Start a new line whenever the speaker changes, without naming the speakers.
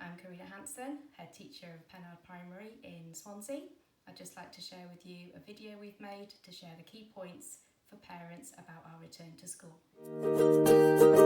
I'm Kerina Hanson, head teacher of Pennard Primary in Swansea. I'd just like to share with you a video we've made to share the key points for parents about our return to school.